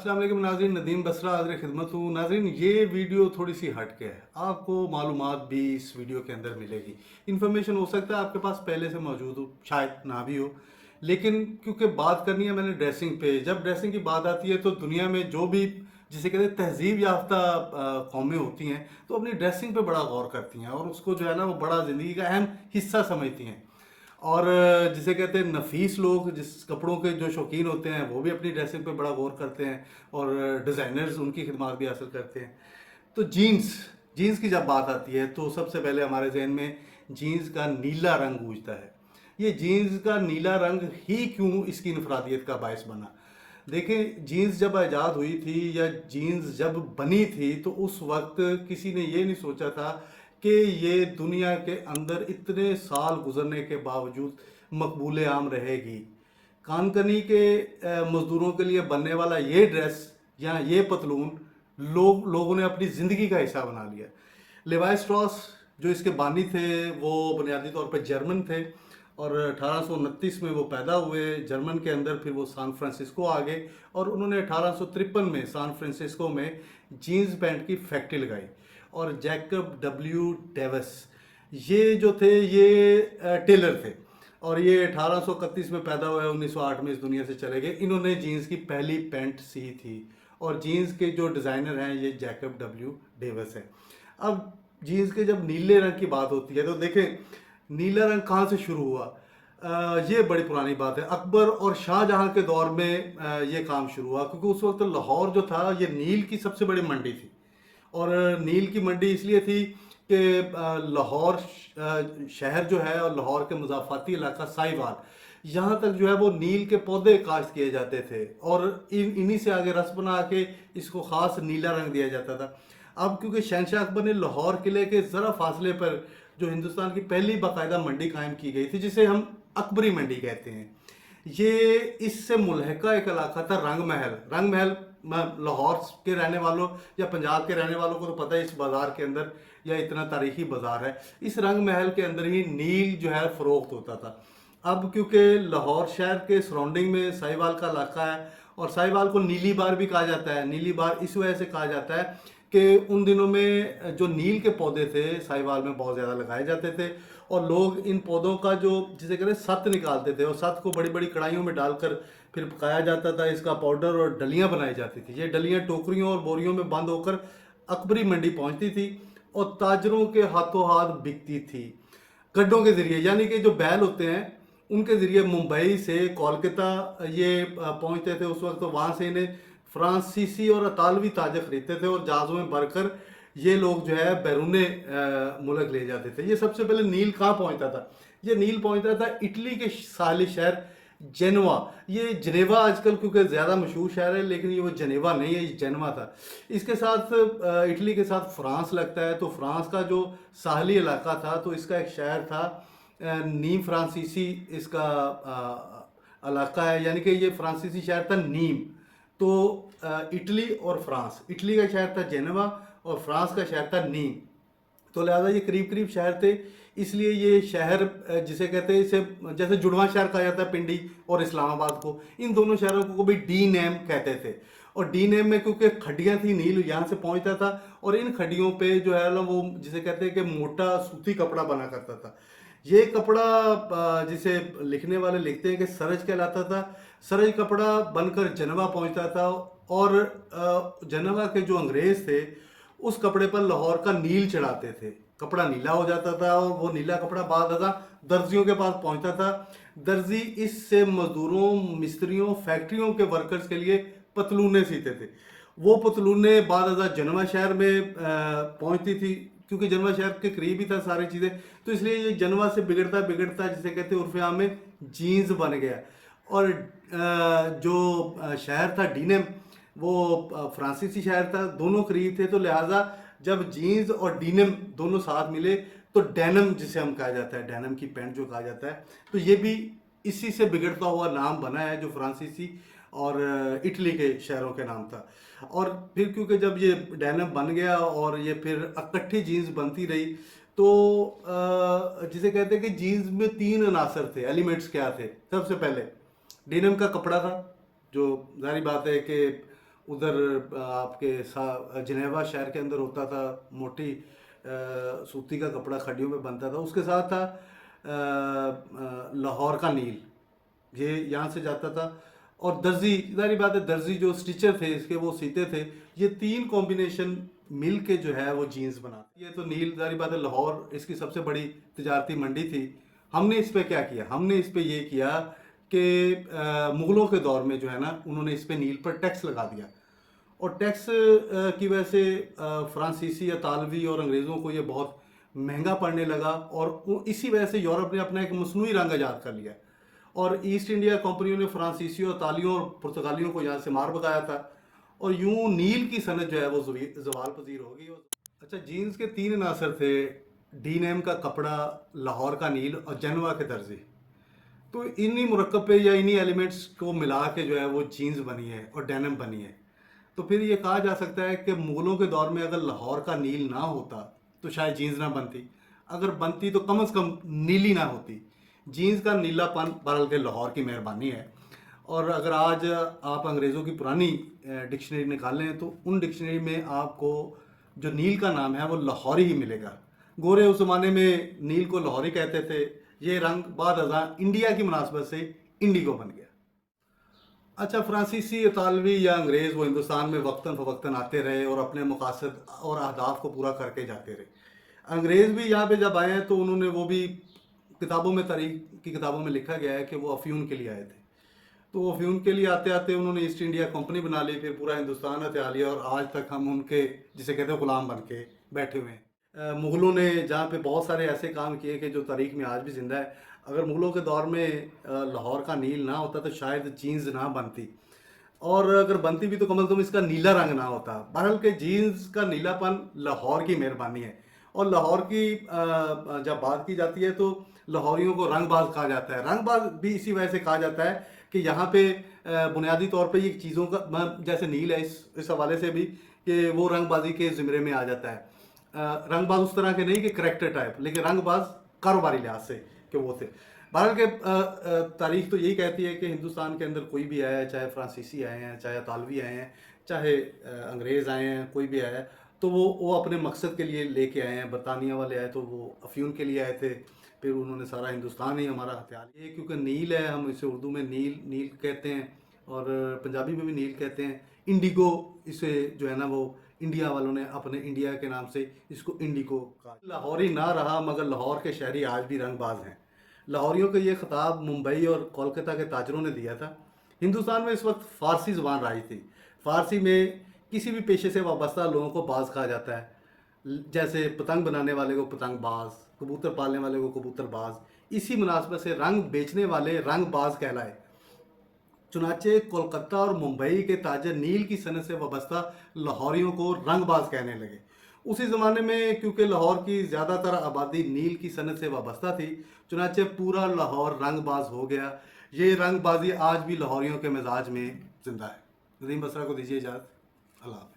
अस्सलाम वालेकुम नाज़रीन, नदीम बसरा हाज़िर खिदमत हूँ। नाज़रीन, ये वीडियो थोड़ी सी हट के है, आपको मालूमात भी इस वीडियो के अंदर मिलेगी। इन्फॉर्मेशन हो सकता है आपके पास पहले से मौजूद हो, शायद ना भी हो, लेकिन क्योंकि बात करनी है मैंने ड्रेसिंग पे। जब ड्रेसिंग की बात आती है तो दुनिया में जो भी जिसे कहते हैं तहजीब याफ्ता कौमें होती हैं, तो अपनी ड्रेसिंग पे बड़ा गौर करती हैं और उसको जो है ना वो बड़ा ज़िंदगी का अहम हिस्सा समझती हैं। और जिसे कहते हैं नफीस लोग, जिस कपड़ों के जो शौकीन होते हैं वो भी अपनी ड्रेसिंग पे बड़ा गौर करते हैं और डिज़ाइनर्स उनकी खिदमत भी हासिल करते हैं। तो जीन्स जीन्स की जब बात आती है तो सबसे पहले हमारे जहन में जीन्स का नीला रंग गूंजता है। ये जीन्स का नीला रंग ही क्यों इसकी इनफरादियत का बायस बना? देखें, जीन्स जब आज़ाद हुई थी या जीन्स जब बनी थी तो उस वक्त किसी ने ये नहीं सोचा था कि ये दुनिया के अंदर इतने साल गुजरने के बावजूद मकबूल आम रहेगी। कानकनी के मज़दूरों के लिए बनने वाला ये ड्रेस या ये पतलून लोगों ने अपनी ज़िंदगी का हिस्सा बना लिया। लेवाई स्ट्रॉस जो इसके बानी थे वो बुनियादी तौर पर जर्मन थे और 1829 में वो पैदा हुए जर्मन के अंदर। फिर वो सैन फ्रांसिस्को आ गए और उन्होंने 1853 में सैन फ्रांसिस्को में जीन्स पैंट की फैक्ट्री लगाई। और जैकब डब्ल्यू डेविस ये जो थे ये टेलर थे और ये 1831 में पैदा हुए, 1908 में इस दुनिया से चले गए। इन्होंने जीन्स की पहली पैंट सी थी और जीन्स के जो डिज़ाइनर हैं ये जैकब डब्ल्यू डेविस हैं। अब जीन्स के जब नीले रंग की बात होती है तो देखें नीला रंग कहाँ से शुरू हुआ। ये बड़ी पुरानी बात है। अकबर और शाहजहां के दौर में ये काम शुरू हुआ, क्योंकि उस वक्त लाहौर जो था ये नील की सबसे बड़ी मंडी थी। और नील की मंडी इसलिए थी कि लाहौर शहर जो है और लाहौर के मुज़ाफ़ाती इलाका साहिवाल, यहाँ तक जो है वो नील के पौधे काश्त किए जाते थे और इन्हीं से आगे रस बना के इसको ख़ास नीला रंग दिया जाता था। अब क्योंकि शहनशाह अकबर ने लाहौर किले के ज़रा फासले पर जो हिंदुस्तान की पहली बाकायदा मंडी कायम की गई थी, जिसे हम अकबरी मंडी कहते हैं, ये इससे मुल्हका एक इलाका था रंग महल। रंग महल लाहौर के रहने वालों या पंजाब के रहने वालों को तो पता है इस बाज़ार के अंदर या इतना तारीखी बाज़ार है, इस रंग महल के अंदर ही नील जो है फ़रोख्त होता था। अब क्योंकि लाहौर शहर के सराउंडिंग में साहिवाल का इलाका है और साहिवाल को नीली बार भी कहा जाता है। नीली बार इस वजह से कहा जाता है कि उन दिनों में जो नील के पौधे थे साहिवाल में बहुत ज़्यादा लगाए जाते थे और लोग इन पौधों का जो जिसे कहते हैं सत निकालते थे और सत को बड़ी बड़ी कढ़ाइयों में डालकर फिर पकाया जाता था। इसका पाउडर और डलियाँ बनाई जाती थी। ये डलियाँ टोकरियों और बोरियों में बंद होकर अकबरी मंडी पहुंचती थी और ताजरों के हाथों हाथ बिकती थी गड्ढों के ज़रिए, यानी कि जो बैल होते हैं उनके ज़रिए मुंबई से कोलकाता ये पहुंचते थे। उस वक्त तो वहाँ से इन्हें फ्रांसीसी और अतालवी ताजे खरीदते थे और जहाज़ों में भरकर ये लोग जो है बैरूने मुल्क ले जाते थे। ये सबसे पहले नील कहाँ पहुंचता था? ये नील पहुंचता था इटली के साहिली शहर जेनवा। ये जनेवा आजकल क्योंकि ज़्यादा मशहूर शहर है, लेकिन ये वो जनेवा नहीं है, ये जेनवा था। इसके साथ इटली के साथ फ्रांस लगता है, तो फ्रांस का जो साहली इलाका था तो इसका एक शहर था नीम फ्रांसीसी इसका इलाका है, यानी कि ये फ्रांसीसी शहर था नीम। तो इटली और फ्रांस, इटली का शहर था जेनेवा और फ्रांस का शहर था नीम, तो लिहाजा ये करीब करीब शहर थे। इसलिए ये शहर जिसे कहते हैं इसे जैसे जुड़वा शहर कहा जाता है पिंडी और इस्लामाबाद को, इन दोनों शहरों को भी डी नेम कहते थे। और डी नेम में क्योंकि खड्डियाँ थी नील यहाँ से पहुँचता था और इन खड्डियों पे जो है ना वो जिसे कहते हैं कि मोटा सूती कपड़ा बना करता था। ये कपड़ा जिसे लिखने वाले लिखते हैं कि सरज कहलाता था। सरज कपड़ा बनकर जनवा पहुँचता था और जनवा के जो अंग्रेज़ थे उस कपड़े पर लाहौर का नील चढ़ाते थे। कपड़ा नीला हो जाता था और वो नीला कपड़ा बाद दर्जियों के पास पहुंचता था। दर्जी इससे मजदूरों, मिस्त्रियों, फैक्ट्रियों के वर्कर्स के लिए पतलूने सीते थे। वो पतलूने बाद जनवा शहर में पहुंचती थी, क्योंकि जनवा शहर के करीब ही था सारी चीज़ें, तो इसलिए ये जनवा से बिगड़ता बिगड़ता जिसे कहते हैं उर्फ़े आम में जीन्स बन गया। और जो शहर था डीनेम वो फ्रांसीसी शहर था, दोनों करीब थे, तो लिहाजा जब जीन्स और डीनिम दोनों साथ मिले तो डेनम जिसे हम कहा जाता है, डेनम की पैंट जो कहा जाता है, तो ये भी इसी से बिगड़ता हुआ नाम बना है जो फ्रांसीसी और इटली के शहरों के नाम था। और फिर क्योंकि जब ये डेनम बन गया और ये फिर इकट्ठी जीन्स बनती रही तो जिसे कहते हैं कि जीन्स में 3 अनासर थे, एलिमेंट्स क्या थे? सबसे पहले डेनिम का कपड़ा था, जो जारी बात है कि उधर आपके जिनेवा शहर के अंदर होता था, मोटी सूती का कपड़ा खड्डियों में बनता था। उसके साथ था लाहौर का नील, ये यहाँ से जाता था। और दर्जी, जारी बात है, दर्जी जो स्टिचर थे इसके वो सीते थे। ये तीन कॉम्बिनेशन मिल के जो है वो जीन्स बनाते। ये तो नील, जारी बात है, लाहौर इसकी सबसे बड़ी तिजारती मंडी थी। हमने इस पे क्या किया, हमने इस पे ये किया कि मुग़लों के दौर में जो है ना, उन्होंने इस पे नील पर टैक्स लगा दिया। और टैक्स की वजह से फ्रांसीसी, इतालवी और अंग्रेज़ों को ये बहुत महंगा पड़ने लगा। और इसी वजह से यूरोप ने अपना एक मसनूई रंग आज़ाद कर लिया। और ईस्ट इंडिया कंपनियों ने फ्रांसीसियों, इतालियों और पुर्तगालियों को यहाँ से मार भगाया था। और यूं नील की सनत जो है वो ज़वाल पजीर हो गई। अच्छा, जीन्स के तीन अनासर थे: डी-नेम का कपड़ा, लाहौर का नील और जनवा के दर्जी। तो इन्हीं मुरक्कब पे या इन्हीं एलिमेंट्स को मिला के जो है वो जीन्स बनी है और डेनिम बनी है। तो फिर ये कहा जा सकता है कि मुग़लों के दौर में अगर लाहौर का नील ना होता तो शायद जीन्स ना बनती, अगर बनती तो कम से कम नीली ना होती। जीन्स का नीलापन बहरहाल के लाहौर की मेहरबानी है। और अगर आज आप अंग्रेज़ों की पुरानी डिक्शनरी निकालें तो उन डिक्शनरी में आपको जो नील का नाम है वो लाहौरी ही मिलेगा। गोरे उस ज़माने में नील को लाहौरी कहते थे। ये रंग बाद अज़ां इंडिया की मुनासबत से इंडिगो बन गया। अच्छा, फ्रांसीसी, इतालवी या अंग्रेज़ वो हिंदुस्तान में वक्तन फ़वक्तन आते रहे और अपने मकासद और अहदाफ को पूरा करके जाते रहे। अंग्रेज़ भी यहाँ पे जब आए हैं तो उन्होंने, वो भी किताबों में, तारीख़ की किताबों में लिखा गया है कि वो अफ़्यून के लिए आए थे। तो अफ़्यून के लिए आते आते उन्होंने ईस्ट इंडिया कंपनी बना ली, फिर पूरा हिंदुस्तान हथिया लिया और आज तक हम उनके, जिसे कहते हैं, ग़ुलाम बन के बैठे हुए हैं। मुग़लों ने जहाँ पे बहुत सारे ऐसे काम किए कि जो तारीख़ में आज भी ज़िंदा है। अगर मुग़लों के दौर में लाहौर का नील ना होता तो शायद जीन्स ना बनती, और अगर बनती भी तो कम से कम इसका नीला रंग ना होता। बहरहाल के जीन्स का नीलापन लाहौर की मेहरबानी है। और लाहौर की जब बात की जाती है तो लाहौरियों को रंगबाज कहा जाता है। रंगबाज भी इसी वजह से कहा जाता है कि यहाँ पे बुनियादी तौर पे ये चीज़ों का, जैसे नील है, इस हवाले से भी कि वो रंगबाजी के ज़िम्रे में आ जाता है। रंगबाज उस तरह के नहीं कि करैक्टर टाइप, लेकिन रंगबाज कारोबारी लिहाज से कि वो थे। भारत के तारीख तो यही कहती है कि हिंदुस्तान के अंदर कोई भी आया है, चाहे फ्रांसीसी आए हैं, चाहे इतालवी आए हैं, चाहे अंग्रेज़ आए हैं, कोई भी आया है, तो वो अपने मकसद के लिए लेके आए हैं। बरतानिया वाले आए तो वो अफ़्यून के लिए आए थे, फिर उन्होंने सारा हिंदुस्तान ही हमारा हथियार ये, क्योंकि नील है, हम इसे उर्दू में नील कहते हैं और पंजाबी में भी नील कहते हैं। इंडिगो, इसे जो है ना वो इंडिया वालों ने अपने इंडिया के नाम से इसको इंडिगो कहा। लाहौरी ना रहा, मगर लाहौर के शहरी आज भी रंगबाज हैं। लाहौरियों को ये खिताब मुंबई और कोलकाता के ताजरों ने दिया था। हिंदुस्तान में इस वक्त फ़ारसी ज़ुबान राज थी। फ़ारसी में किसी भी पेशे से वाबस्ता लोगों को बाज कहा जाता है। जैसे पतंग बनाने वाले को पतंग बाज, कबूतर पालने वाले को कबूतर बाज। इसी मुनासबत से रंग बेचने वाले रंग बाज कहलाए। चुनाचे कोलकाता और मुंबई के ताजर नील की सनत से वाबस्ता लाहौरियों को रंगबाज कहने लगे। उसी ज़माने में क्योंकि लाहौर की ज़्यादातर आबादी नील की सनत से वाबस्ता थी, चुनाचे पूरा लाहौर रंगबाज हो गया। ये रंगबाजी आज भी लाहौरियों के मिजाज में ज़िंदा है। नदीम बसरा को दीजिए इजाज़त। अल्लाह।